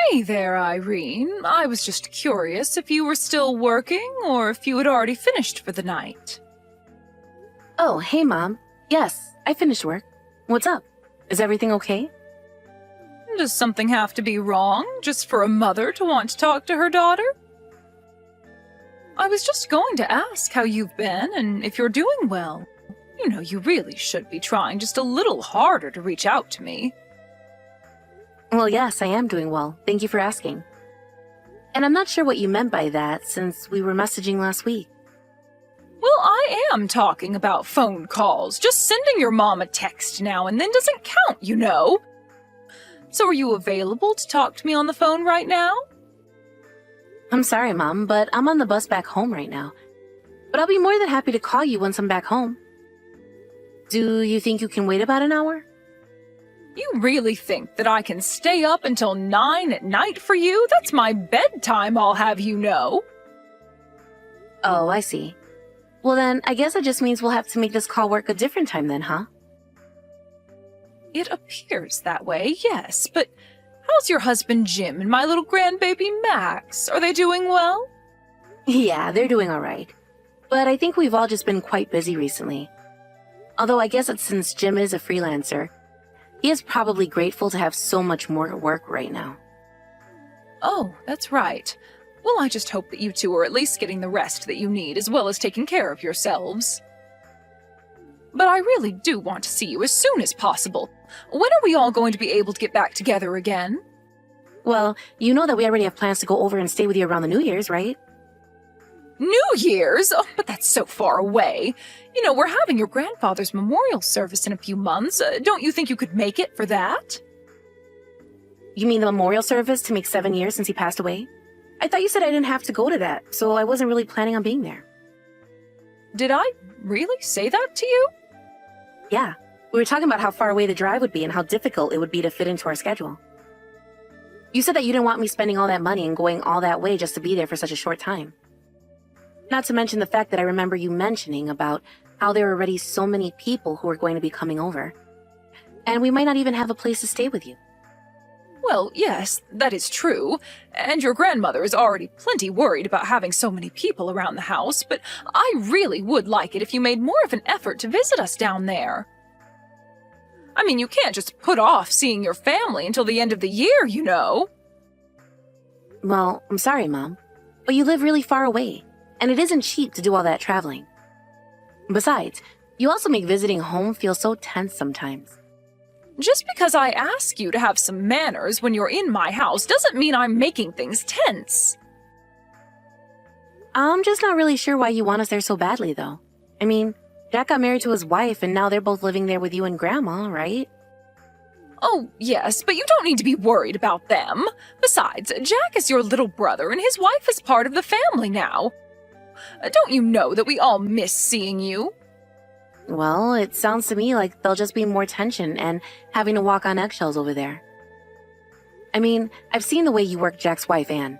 Hey there, Irene. I was just curious if you were still working or if you had already finished for the night. Oh, hey, Mom. Yes, I finished work. What's up? Is everything okay? Does something have to be wrong just for a mother to want to talk to her daughter? I was just going to ask how you've been and if you're doing well. You know, you really should be trying just a little harder to reach out to me. Well, yes, I am doing well. Thank you for asking. And I'm not sure what you meant by that, since we were messaging last week. Well, I am talking about phone calls. Just sending your mom a text now and then doesn't count, you know. So are you available to talk to me on the phone right now? I'm sorry, Mom, but I'm on the bus back home right now. But I'll be more than happy to call you once I'm back home. Do you think you can wait about an hour? You really think that I can stay up until 9 at night for you? That's my bedtime, I'll have you know. Oh, I see. Well then, I guess it just means we'll have to make this call work a different time then, huh? It appears that way, yes, but how's your husband Jim and my little grandbaby Max? Are they doing well? Yeah, they're doing alright. But I think we've all just been quite busy recently. Although I guess it's since Jim is a freelancer, he is probably grateful to have so much more work right now. Oh, that's right. Well, I just hope that you two are at least getting the rest that you need, as well as taking care of yourselves. But I really do want to see you as soon as possible. When are we all going to be able to get back together again? Well, you know that we already have plans to go over and stay with you around the New Year's, right? New Year's? Oh, but that's so far away. You know, we're having your grandfather's memorial service in a few months. Don't you think you could make it for that? You mean the memorial service to make 7 years since he passed away? I thought you said I didn't have to go to that, so I wasn't really planning on being there. Did I really say that to you? Yeah, we were talking about how far away the drive would be and how difficult it would be to fit into our schedule. You said that you didn't want me spending all that money and going all that way just to be there for such a short time. Not to mention the fact that I remember you mentioning about how there are already so many people who are going to be coming over. And we might not even have a place to stay with you. Well, yes, that is true. And your grandmother is already plenty worried about having so many people around the house, but I really would like it if you made more of an effort to visit us down there. I mean, you can't just put off seeing your family until the end of the year, you know. Well, I'm sorry, Mom, but you live really far away. And it isn't cheap to do all that traveling. Besides, you also make visiting home feel so tense sometimes. Just because I ask you to have some manners when you're in my house doesn't mean I'm making things tense. I'm just not really sure why you want us there so badly, though. I mean, Jack got married to his wife, and now they're both living there with you and Grandma, right? Oh, yes, but you don't need to be worried about them. Besides, Jack is your little brother, and his wife is part of the family now. Don't you know that we all miss seeing you? Well, it sounds to me like there'll just be more tension and having to walk on eggshells over there. I mean, I've seen the way you work Jack's wife, Anne.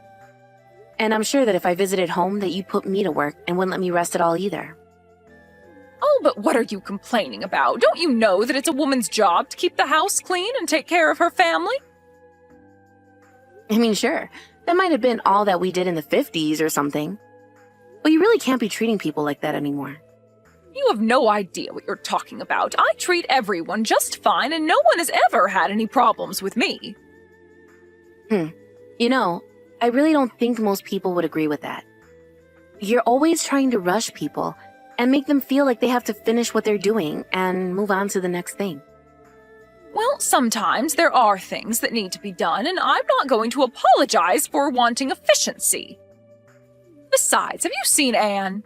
And I'm sure that if I visited home that you'd put me to work and wouldn't let me rest at all either. Oh, but what are you complaining about? Don't you know that it's a woman's job to keep the house clean and take care of her family? I mean, sure, that might have been all that we did in the 50s or something. But you really can't be treating people like that anymore. You have no idea what you're talking about. I treat everyone just fine, and no one has ever had any problems with me. You know, I really don't think most people would agree with that. You're always trying to rush people and make them feel like they have to finish what they're doing and move on to the next thing. Well, sometimes there are things that need to be done, and I'm not going to apologize for wanting efficiency. Besides, have you seen Anne?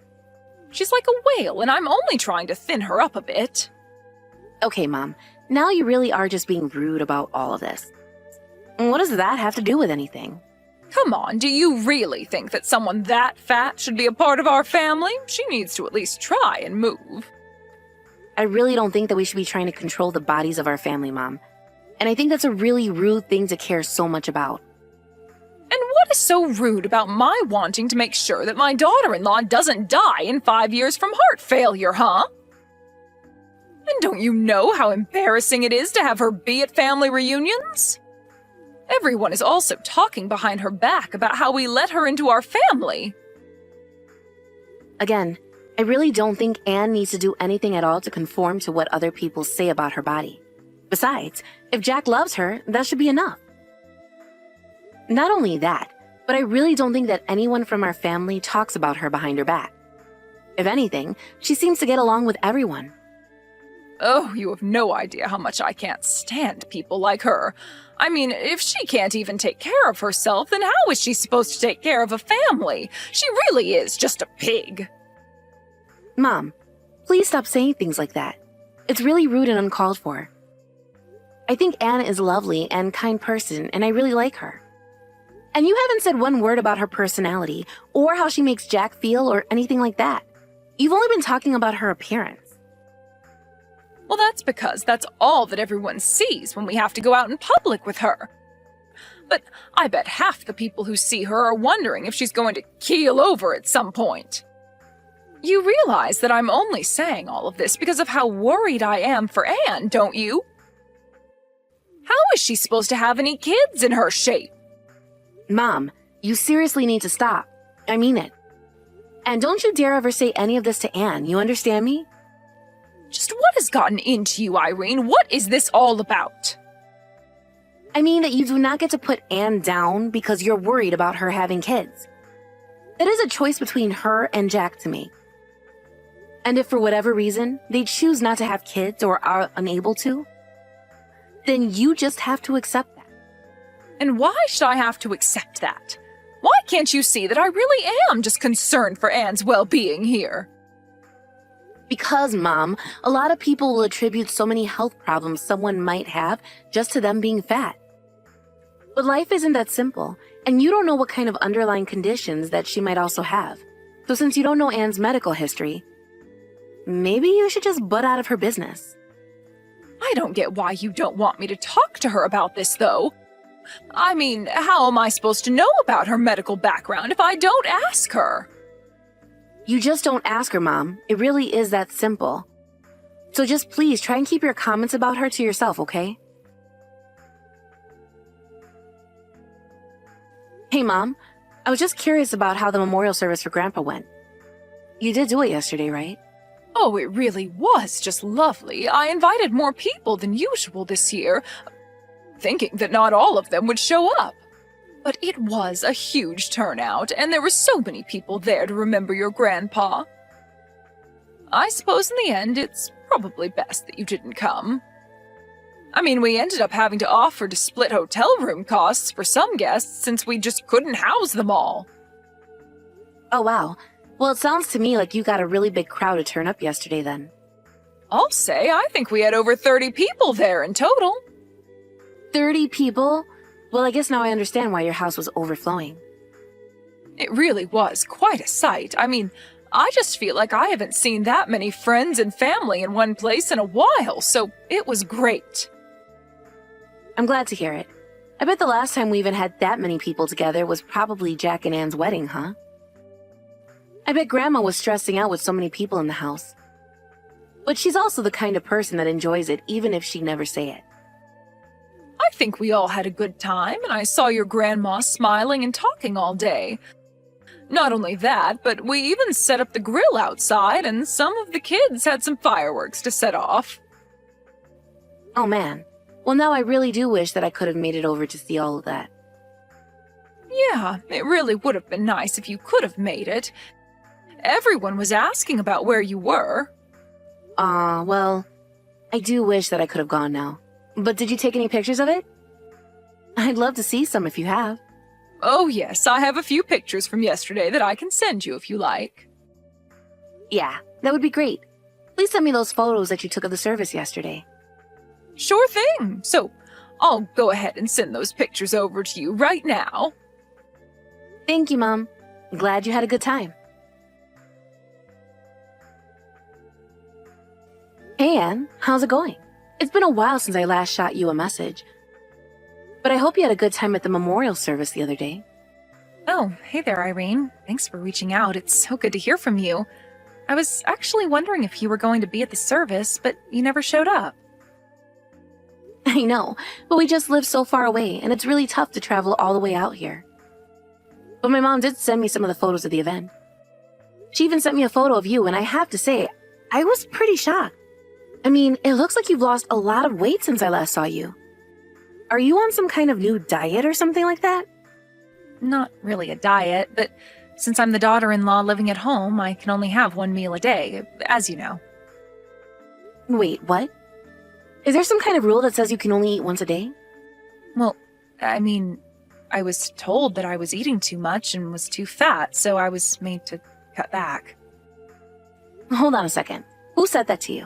She's like a whale, and I'm only trying to thin her up a bit. Okay, Mom, now you really are just being rude about all of this. And what does that have to do with anything? Come on, do you really think that someone that fat should be a part of our family? She needs to at least try and move. I really don't think that we should be trying to control the bodies of our family, Mom. And I think that's a really rude thing to care so much about. And what is so rude about my wanting to make sure that my daughter-in-law doesn't die in 5 years from heart failure, huh? And don't you know how embarrassing it is to have her be at family reunions? Everyone is also talking behind her back about how we let her into our family. Again, I really don't think Anne needs to do anything at all to conform to what other people say about her body. Besides, if Jack loves her, that should be enough. Not only that, but I really don't think that anyone from our family talks about her behind her back. If anything, she seems to get along with everyone. Oh, you have no idea how much I can't stand people like her. I mean, if she can't even take care of herself, then how is she supposed to take care of a family? She really is just a pig. Mom, please stop saying things like that. It's really rude and uncalled for. I think Anne is a lovely and kind person, and I really like her. And you haven't said one word about her personality, or how she makes Jack feel, or anything like that. You've only been talking about her appearance. Well, that's because that's all that everyone sees when we have to go out in public with her. But I bet half the people who see her are wondering if she's going to keel over at some point. You realize that I'm only saying all of this because of how worried I am for Anne, don't you? How is she supposed to have any kids in her shape? Mom, you seriously need to stop. I mean it. And don't you dare ever say any of this to Anne, you understand me? Just what has gotten into you, Irene? What is this all about? I mean that you do not get to put Anne down because you're worried about her having kids. That is a choice between her and Jack to make. And if for whatever reason they choose not to have kids or are unable to, then you just have to accept that. And why should I have to accept that? Why can't you see that I really am just concerned for Anne's well-being here? Because, Mom, a lot of people will attribute so many health problems someone might have just to them being fat. But life isn't that simple, and you don't know what kind of underlying conditions that she might also have. So since you don't know Anne's medical history, maybe you should just butt out of her business. I don't get why you don't want me to talk to her about this, though. I mean, how am I supposed to know about her medical background if I don't ask her? You just don't ask her, Mom. It really is that simple. So just please try and keep your comments about her to yourself, okay? Hey, Mom. I was just curious about how the memorial service for Grandpa went. You did do it yesterday, right? Oh, it really was just lovely. I invited more people than usual this year, thinking that not all of them would show up. But it was a huge turnout, and there were so many people there to remember your grandpa. I suppose in the end, it's probably best that you didn't come. I mean, we ended up having to offer to split hotel room costs for some guests since we just couldn't house them all. Oh, wow. Well, it sounds to me like you got a really big crowd to turn up yesterday then. I'll say I think we had over 30 people there in total. 30 people? Well, I guess now I understand why your house was overflowing. It really was quite a sight. I mean, I just feel like I haven't seen that many friends and family in one place in a while, so it was great. I'm glad to hear it. I bet the last time we even had that many people together was probably Jack and Anne's wedding, huh? I bet Grandma was stressing out with so many people in the house. But she's also the kind of person that enjoys it even if she'd never say it. I think we all had a good time, and I saw your grandma smiling and talking all day. Not only that, but we even set up the grill outside, and some of the kids had some fireworks to set off. Oh man. Well, now I really do wish that I could have made it over to see all of that. Yeah, it really would have been nice if you could have made it. Everyone was asking about where you were. Well, I do wish that I could have gone now. But did you take any pictures of it? I'd love to see some if you have. Oh yes, I have a few pictures from yesterday that I can send you if you like. Yeah, that would be great. Please send me those photos that you took of the service yesterday. Sure thing. So, I'll go ahead and send those pictures over to you right now. Thank you, Mom. Glad you had a good time. Hey, Anne. How's it going? It's been a while since I last shot you a message. But I hope you had a good time at the memorial service the other day. Oh, hey there, Irene. Thanks for reaching out. It's so good to hear from you. I was actually wondering if you were going to be at the service, but you never showed up. I know, but we just live so far away, and it's really tough to travel all the way out here. But my mom did send me some of the photos of the event. She even sent me a photo of you, and I have to say, I was pretty shocked. I mean, it looks like you've lost a lot of weight since I last saw you. Are you on some kind of new diet or something like that? Not really a diet, but since I'm the daughter-in-law living at home, I can only have one meal a day, as you know. Wait, what? Is there some kind of rule that says you can only eat once a day? Well, I mean, I was told that I was eating too much and was too fat, so I was made to cut back. Hold on a second. Who said that to you?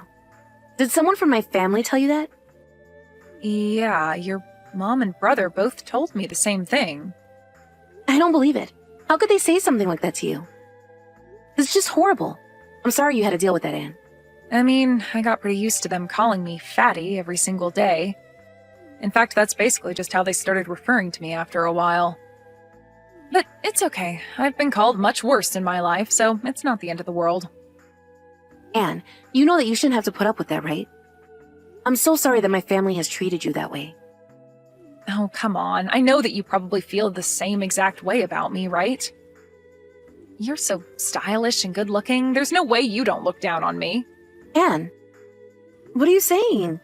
Did someone from my family tell you that? Yeah, your mom and brother both told me the same thing. I don't believe it. How could they say something like that to you? It's just horrible. I'm sorry you had to deal with that, Anne. I mean, I got pretty used to them calling me fatty every single day. In fact, that's basically just how they started referring to me after a while. But it's okay. I've been called much worse in my life, so it's not the end of the world. Anne, you know that you shouldn't have to put up with that, right? I'm so sorry that my family has treated you that way. Oh, come on. I know that you probably feel the same exact way about me, right? You're so stylish and good-looking. There's no way you don't look down on me. Anne, what are you saying?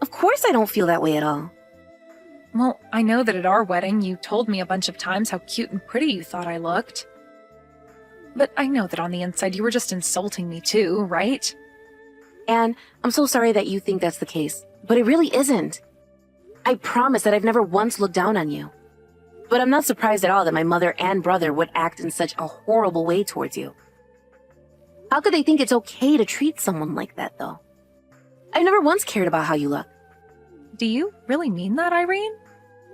Of course I don't feel that way at all. Well, I know that at our wedding you told me a bunch of times how cute and pretty you thought I looked. But I know that on the inside you were just insulting me too, right? Anne, I'm so sorry that you think that's the case, but it really isn't. I promise that I've never once looked down on you. But I'm not surprised at all that my mother and brother would act in such a horrible way towards you. How could they think it's okay to treat someone like that, though? I've never once cared about how you look. Do you really mean that, Irene?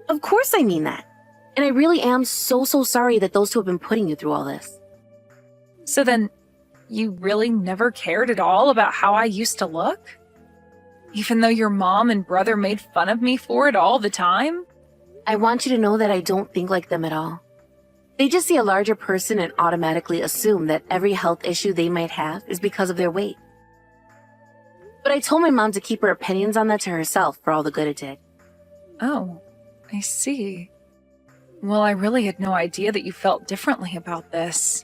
Of course I mean that. And I really am so sorry that those two have been putting you through all this. So then, you really never cared at all about how I used to look? Even though your mom and brother made fun of me for it all the time? I want you to know that I don't think like them at all. They just see a larger person and automatically assume that every health issue they might have is because of their weight. But I told my mom to keep her opinions on that to herself for all the good it did. Oh, I see. Well, I really had no idea that you felt differently about this.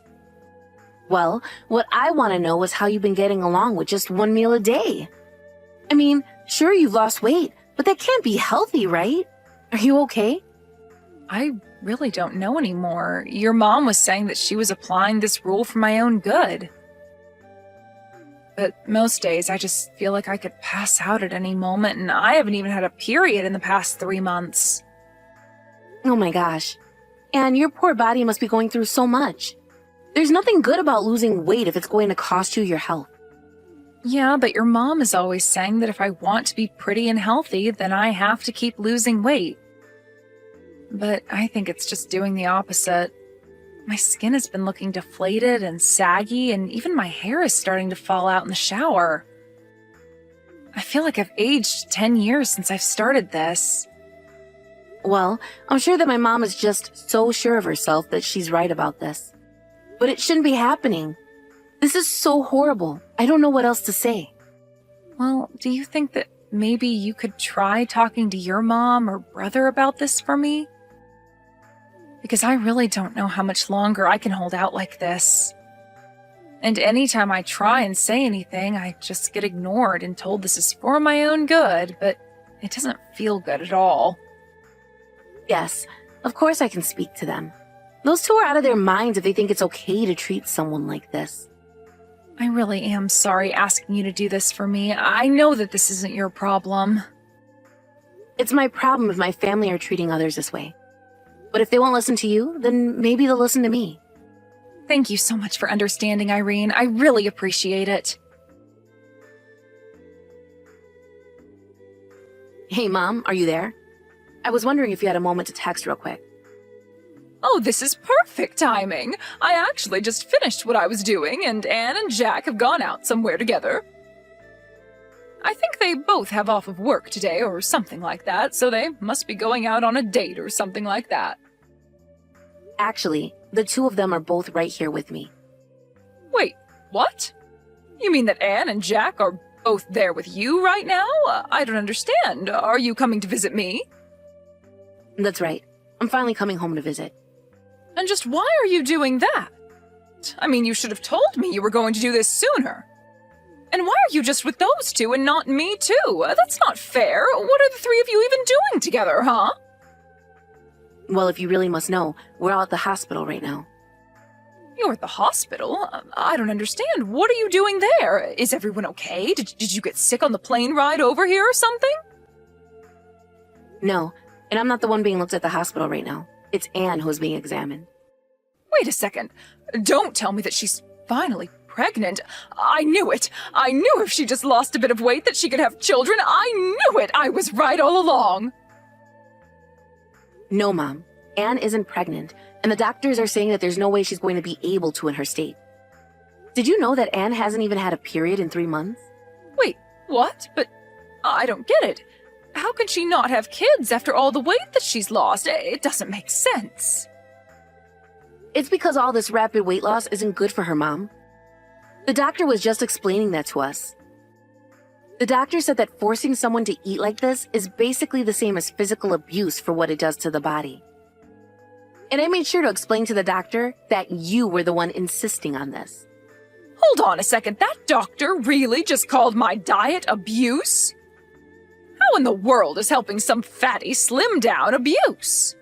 Well, what I want to know is how you've been getting along with just one meal a day. I mean, sure you've lost weight, but that can't be healthy, right? Are you okay? I really don't know anymore. Your mom was saying that she was applying this rule for my own good. But most days I just feel like I could pass out at any moment, and I haven't even had a period in the past 3 months. Oh my gosh. And your poor body must be going through so much. There's nothing good about losing weight if it's going to cost you your health. Yeah, but your mom is always saying that if I want to be pretty and healthy, then I have to keep losing weight. But I think it's just doing the opposite. My skin has been looking deflated and saggy, and even my hair is starting to fall out in the shower. I feel like I've aged 10 years since I've started this. Well, I'm sure that my mom is just so sure of herself that she's right about this. But it shouldn't be happening. This is so horrible. I don't know what else to say. Well, do you think that maybe you could try talking to your mom or brother about this for me? Because I really don't know how much longer I can hold out like this. And anytime I try and say anything, I just get ignored and told this is for my own good, but it doesn't feel good at all. Yes, of course I can speak to them. Those two are out of their minds if they think it's okay to treat someone like this. I really am sorry asking you to do this for me. I know that this isn't your problem. It's my problem if my family are treating others this way. But if they won't listen to you, then maybe they'll listen to me. Thank you so much for understanding, Irene. I really appreciate it. Hey, Mom, are you there? I was wondering if you had a moment to text real quick. Oh, this is perfect timing. I actually just finished what I was doing, and Anne and Jack have gone out somewhere together. I think they both have off of work today or something like that, so they must be going out on a date or something like that. Actually, the two of them are both right here with me. Wait, what? You mean that Anne and Jack are Both there with you right now? I don't understand. Are you coming to visit me? That's right. I'm finally coming home to visit. And just why are you doing that? I mean, you should have told me you were going to do this sooner. And why are you just with those two and not me too? That's not fair. What are the three of you even doing together, huh? Well, if you really must know, we're all at the hospital right now. You're at the hospital? I don't understand. What are you doing there? Is everyone okay? Did you get sick on the plane ride over here or something? No, and I'm not the one being looked at the hospital right now. It's Anne who is being examined. Wait a second. Don't tell me that she's finally pregnant. I knew it. I knew if she just lost a bit of weight that she could have children. I knew it. I was right all along. No, Mom. Anne isn't pregnant, and the doctors are saying that there's no way she's going to be able to in her state. Did you know that Anne hasn't even had a period in 3 months? Wait, what? But I don't get it. How can she not have kids after all the weight that she's lost? It doesn't make sense. It's because all this rapid weight loss isn't good for her, Mom. The doctor was just explaining that to us. The doctor said that forcing someone to eat like this is basically the same as physical abuse for what it does to the body. And I made sure to explain to the doctor that you were the one insisting on this. Hold on a second. That doctor really just called my diet abuse? How in the world is helping some fatty slim down abuse?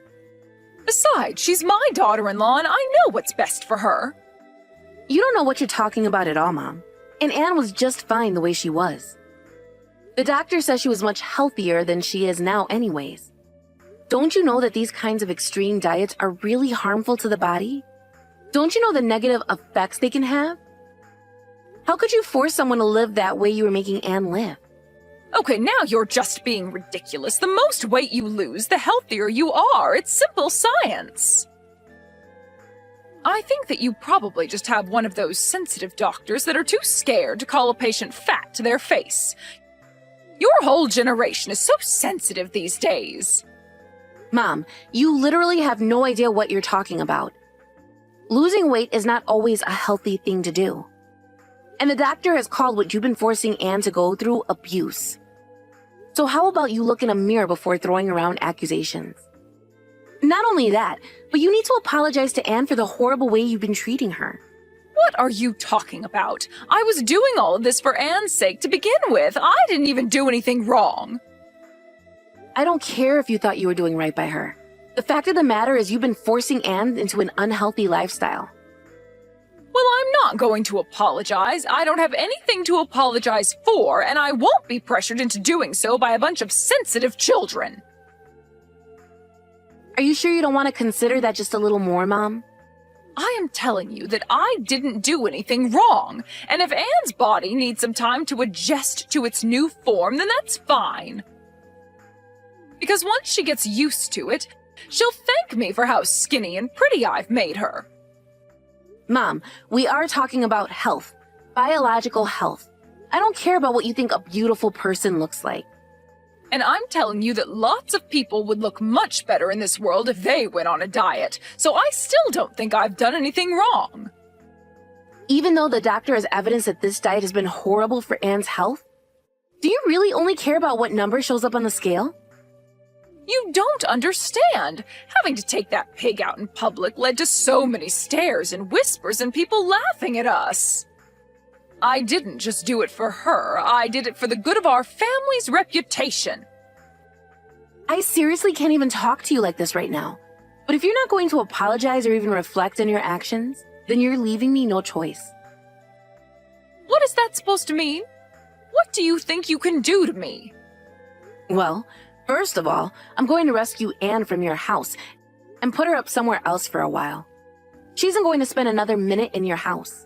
Besides, she's my daughter-in-law and I know what's best for her. You don't know what you're talking about at all, Mom. And Anne was just fine the way she was. The doctor says she was much healthier than she is now anyways. Don't you know that these kinds of extreme diets are really harmful to the body? Don't you know the negative effects they can have? How could you force someone to live that way you were making Anne live? Okay, now you're just being ridiculous. The most weight you lose, the healthier you are. It's simple science. I think that you probably just have one of those sensitive doctors that are too scared to call a patient fat to their face. Your whole generation is so sensitive these days. Mom, you literally have no idea what you're talking about. Losing weight is not always a healthy thing to do. And the doctor has called what you've been forcing Anne to go through abuse. So how about you look in a mirror before throwing around accusations? Not only that, but you need to apologize to Anne for the horrible way you've been treating her. What are you talking about? I was doing all of this for Anne's sake to begin with. I didn't even do anything wrong. I don't care if you thought you were doing right by her. The fact of the matter is you've been forcing Anne into an unhealthy lifestyle. Well, I'm not going to apologize. I don't have anything to apologize for, and I won't be pressured into doing so by a bunch of sensitive children. Are you sure you don't want to consider that just a little more, Mom? I am telling you that I didn't do anything wrong, and if Anne's body needs some time to adjust to its new form, then that's fine. Because once she gets used to it, she'll thank me for how skinny and pretty I've made her. Mom, we are talking about health, biological health. I don't care about what you think a beautiful person looks like. And I'm telling you that lots of people would look much better in this world if they went on a diet, so I still don't think I've done anything wrong. Even though the doctor has evidence that this diet has been horrible for Anne's health? Do you really only care about what number shows up on the scale? You don't understand. Having to take that pig out in public led to so many stares and whispers and people laughing at us. I didn't just do it for her. I did it for the good of our family's reputation. I seriously can't even talk to you like this right now. But if you're not going to apologize or even reflect on your actions, then you're leaving me no choice. What is that supposed to mean? What do you think you can do to me? Well, first of all, I'm going to rescue Anne from your house and put her up somewhere else for a while. She isn't going to spend another minute in your house.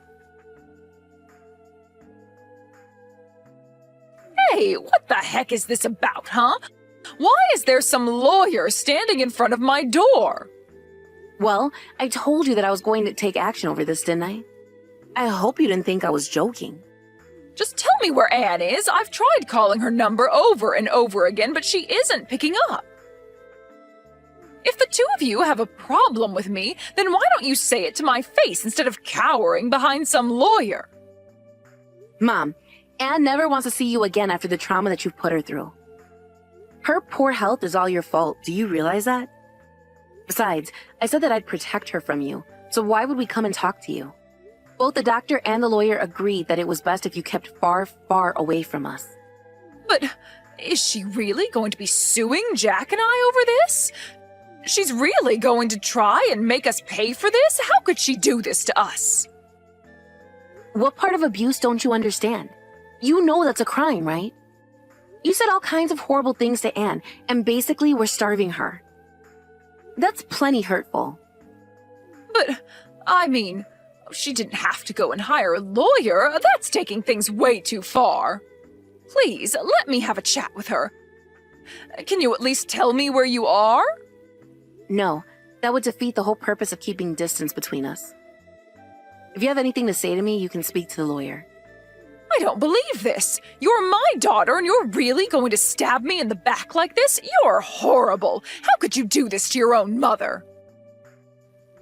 Hey, what the heck is this about, huh? Why is there some lawyer standing in front of my door? Well, I told you that I was going to take action over this, didn't I? I hope you didn't think I was joking. Just tell me where Anne is. I've tried calling her number over and over again, but she isn't picking up. If the two of you have a problem with me, then why don't you say it to my face instead of cowering behind some lawyer? Mom, Anne never wants to see you again after the trauma that you've put her through. Her poor health is all your fault. Do you realize that? Besides, I said that I'd protect her from you, so why would we come and talk to you? Both the doctor and the lawyer agreed that it was best if you kept far, far away from us. But is she really going to be suing Jack and I over this? She's really going to try and make us pay for this? How could she do this to us? What part of abuse don't you understand? You know that's a crime, right? You said all kinds of horrible things to Anne, and basically were starving her. That's plenty hurtful. But, I mean, she didn't have to go and hire a lawyer. That's taking things way too far. Please, let me have a chat with her. Can you at least tell me where you are? No, that would defeat the whole purpose of keeping distance between us. If you have anything to say to me, you can speak to the lawyer. I don't believe this. You're my daughter and you're really going to stab me in the back like this? You're horrible. How could you do this to your own mother?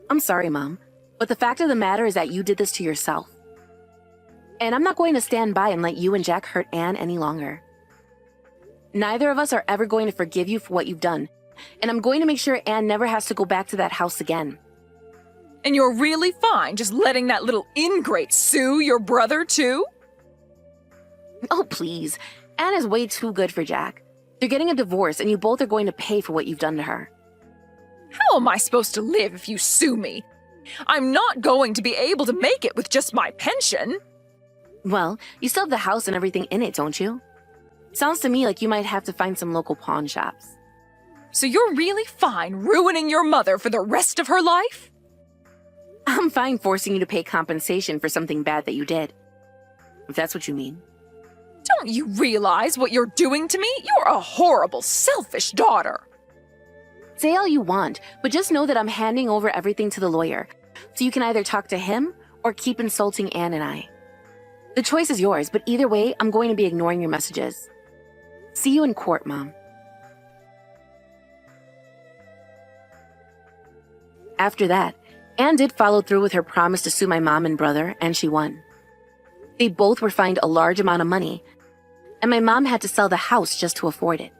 I'm sorry, Mom, but the fact of the matter is that you did this to yourself. And I'm not going to stand by and let you and Jack hurt Anne any longer. Neither of us are ever going to forgive you for what you've done, and I'm going to make sure Anne never has to go back to that house again. And you're really fine just letting that little ingrate sue your brother too? Oh, please. Anne is way too good for Jack. They're getting a divorce, and you both are going to pay for what you've done to her. How am I supposed to live if you sue me? I'm not going to be able to make it with just my pension. Well, you still have the house and everything in it, don't you? Sounds to me like you might have to find some local pawn shops. So you're really fine ruining your mother for the rest of her life? I'm fine forcing you to pay compensation for something bad that you did. If that's what you mean. Don't you realize what you're doing to me? You're a horrible, selfish daughter. Say all you want, but just know that I'm handing over everything to the lawyer, so you can either talk to him or keep insulting Anne and I. The choice is yours, but either way, I'm going to be ignoring your messages. See you in court, Mom. After that, Anne did follow through with her promise to sue my mom and brother, and she won. They both were fined a large amount of money, and my mom had to sell the house just to afford it.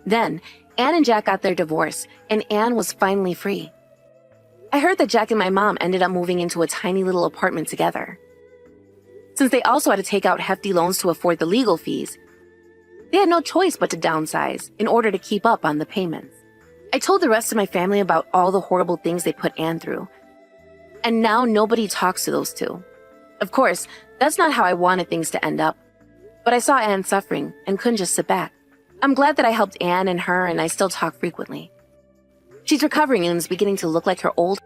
Then, Anne and Jack got their divorce, and Anne was finally free. I heard that Jack and my mom ended up moving into a tiny little apartment together. Since they also had to take out hefty loans to afford the legal fees, they had no choice but to downsize in order to keep up on the payments. I told the rest of my family about all the horrible things they put Anne through, and now nobody talks to those two. Of course, that's not how I wanted things to end up, but I saw Anne suffering and couldn't just sit back. I'm glad that I helped Anne and her, and I still talk frequently. She's recovering and is beginning to look like her old